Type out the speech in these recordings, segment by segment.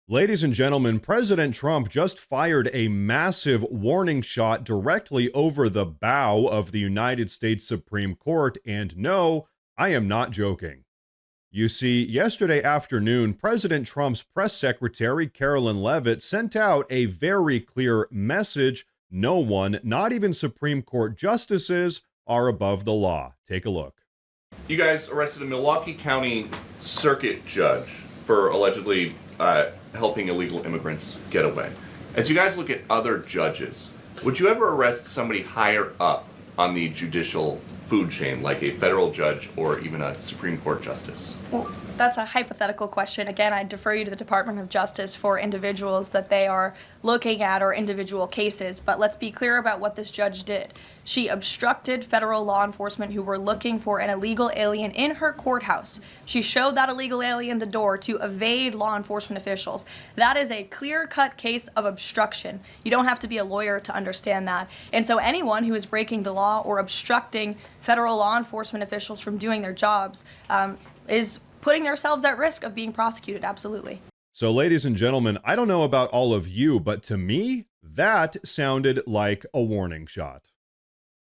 Ladies and gentlemen, President Trump just fired a massive warning shot directly over the bow of the United States Supreme Court, and no, I am not joking. You see, yesterday afternoon, President Trump's press secretary, Carolyn Leavitt, sent out a very clear message. No one, not even Supreme Court justices, are above the law. Take a look. You guys arrested a Milwaukee County Circuit judge for allegedly helping illegal immigrants get away. As you guys look at other judges, would you ever arrest somebody higher up on the judicial food chain, like a federal judge or even a Supreme Court justice? Well, that's a hypothetical question. Again, I defer you to the Department of Justice for individuals that they are looking at or individual cases. But let's be clear about what this judge did. She obstructed federal law enforcement who were looking for an illegal alien in her courthouse. She showed that illegal alien the door to evade law enforcement officials. That is a clear-cut case of obstruction. You don't have to be a lawyer to understand that. And so anyone who is breaking the law or obstructing federal law enforcement officials from doing their jobs is putting themselves at risk of being prosecuted, absolutely. So, ladies and gentlemen, I don't know about all of you, but to me, that sounded like a warning shot.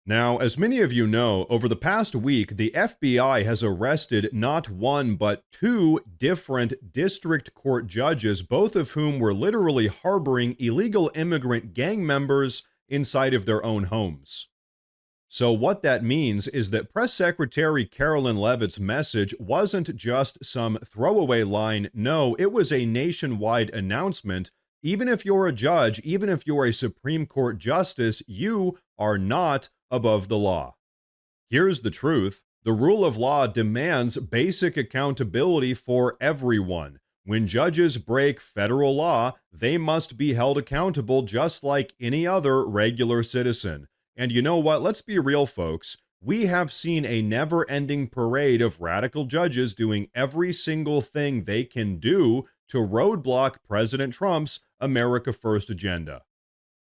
Now, as many of you know, over the past week, the FBI has arrested not one, but two different district court judges, both of whom were literally harboring illegal immigrant gang members inside of their own homes. So what that means is that Press Secretary Carolyn Leavitt's message wasn't just some throwaway line. No, it was a nationwide announcement. Even if you're a judge, even if you're a Supreme Court justice, you are not above the law. Here's the truth. The rule of law demands basic accountability for everyone. When judges break federal law, they must be held accountable just like any other regular citizen. And you know what? Let's be real, folks. We have seen a never-ending parade of radical judges doing every single thing they can do to roadblock President Trump's America First agenda.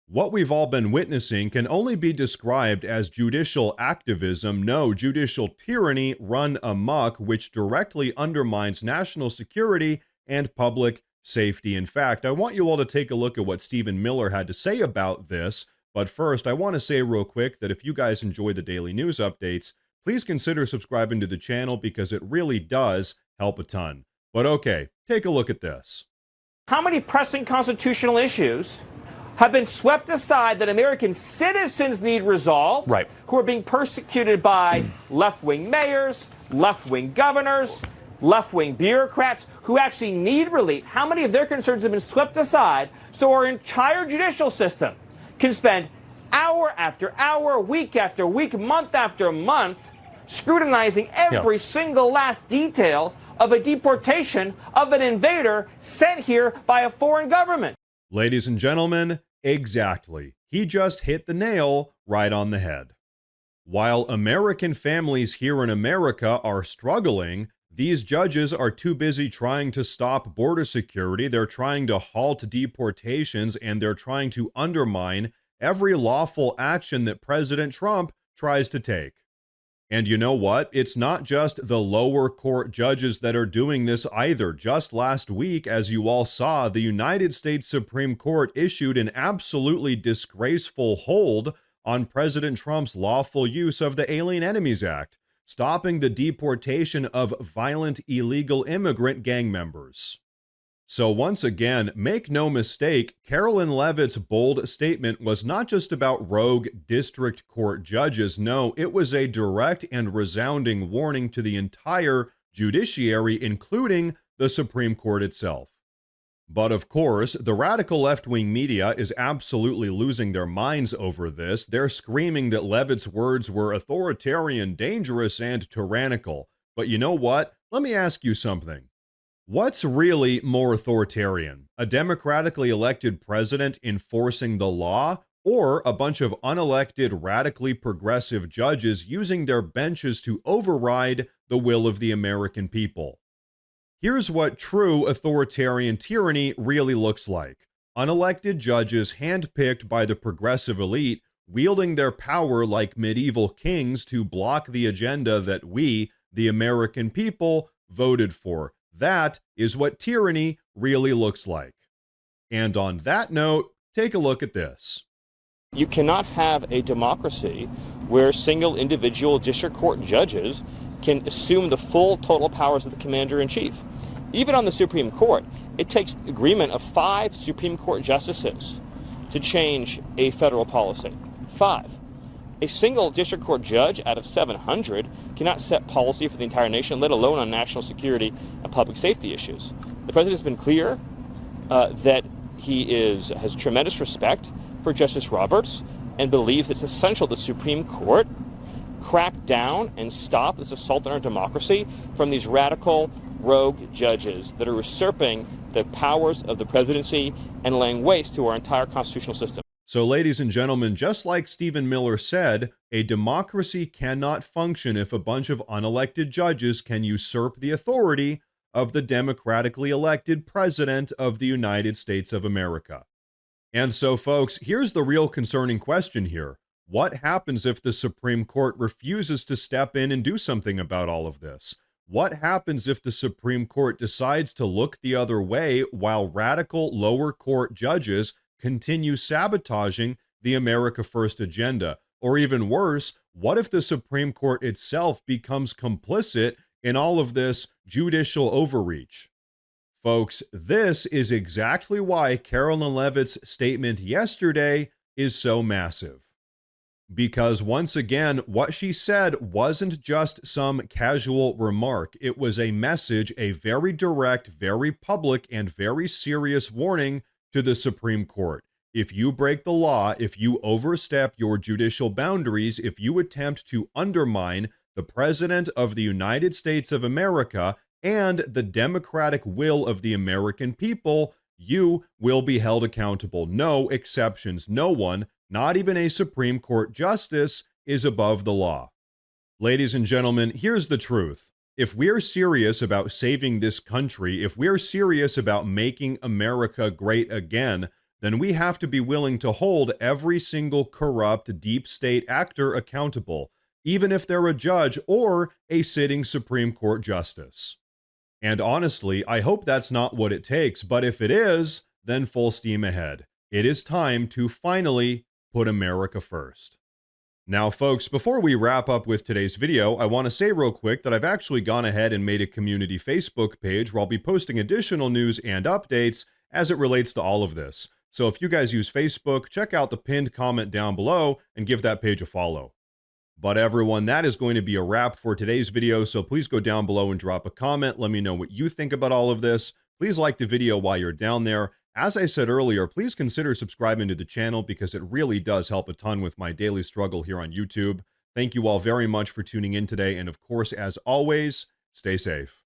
What we've all been witnessing can only be described as judicial activism, no, judicial tyranny run amok, which directly undermines national security and public safety. In fact, I want you all to take a look at what Stephen Miller had to say about this. But first, I want to say real quick that if you guys enjoy the daily news updates, please consider subscribing to the channel because it really does help a ton. But okay, take a look at this. How many pressing constitutional issues have been swept aside that American citizens need resolved, right, who are being persecuted by left-wing mayors, left-wing governors, left-wing bureaucrats who actually need relief? How many of their concerns have been swept aside so our entire judicial system can spend hour after hour, week after week, month after month, scrutinizing every single last detail of a deportation of an invader sent here by a foreign government? Ladies and gentlemen, exactly. He just hit the nail right on the head. While American families here in America are struggling, these judges are too busy trying to stop border security, they're trying to halt deportations, and they're trying to undermine every lawful action that President Trump tries to take. And you know what? It's not just the lower court judges that are doing this either. Just last week, as you all saw, the United States Supreme Court issued an absolutely disgraceful hold on President Trump's lawful use of the Alien Enemies Act, stopping the deportation of violent illegal immigrant gang members. So once again, make no mistake, Carolyn Leavitt's bold statement was not just about rogue district court judges. No, it was a direct and resounding warning to the entire judiciary, including the Supreme Court itself. But of course, the radical left-wing media is absolutely losing their minds over this. They're screaming that Leavitt's words were authoritarian, dangerous, and tyrannical. But you know what? Let me ask you something. What's really more authoritarian? A democratically elected president enforcing the law, or a bunch of unelected, radically progressive judges using their benches to override the will of the American people? Here's what true authoritarian tyranny really looks like. Unelected judges handpicked by the progressive elite wielding their power like medieval kings to block the agenda that we, the American people, voted for. That is what tyranny really looks like. And on that note, take a look at this. You cannot have a democracy where single individual district court judges can assume the full total powers of the commander-in-chief. Even on the Supreme Court, it takes agreement of 5 Supreme Court justices to change a federal policy. 5. A single district court judge out of 700 cannot set policy for the entire nation, let alone on national security and public safety issues. The president has been clear that he has tremendous respect for Justice Roberts and believes it's essential the Supreme Court crack down and stop this assault on our democracy from these radical rogue judges that are usurping the powers of the presidency and laying waste to our entire constitutional system. So, ladies and gentlemen, just like Stephen Miller said, a democracy cannot function if a bunch of unelected judges can usurp the authority of the democratically elected president of the United States of America. And so, folks, here's the real concerning question here. What happens if the Supreme Court refuses to step in and do something about all of this? What happens if the Supreme Court decides to look the other way while radical lower court judges continue sabotaging the America First agenda? Or even worse, what if the Supreme Court itself becomes complicit in all of this judicial overreach? Folks, this is exactly why Carolyn Leavitt's statement yesterday is so massive. Because once again, what she said wasn't just some casual remark. It was a message, a very direct, very public, and very serious warning to the Supreme Court. If you break the law, if you overstep your judicial boundaries, if you attempt to undermine the President of the United States of America and the democratic will of the American people, you will be held accountable. No exceptions. No one, not even a Supreme Court justice, is above the law. Ladies and gentlemen, here's the truth. If we're serious about saving this country, if we're serious about making America great again, then we have to be willing to hold every single corrupt deep state actor accountable, even if they're a judge or a sitting Supreme Court justice. And honestly, I hope that's not what it takes, but if it is, then full steam ahead. It is time to finally put America first. Now, folks, before we wrap up with today's video, I want to say real quick that I've actually gone ahead and made a community Facebook page where I'll be posting additional news and updates as it relates to all of this. So if you guys use Facebook, check out the pinned comment down below and give that page a follow. But everyone, that is going to be a wrap for today's video, so please go down below and drop a comment. Let me know what you think about all of this. Please like the video while you're down there. As I said earlier, please consider subscribing to the channel because it really does help a ton with my daily struggle here on YouTube. Thank you all very much for tuning in today, and of course, as always, stay safe.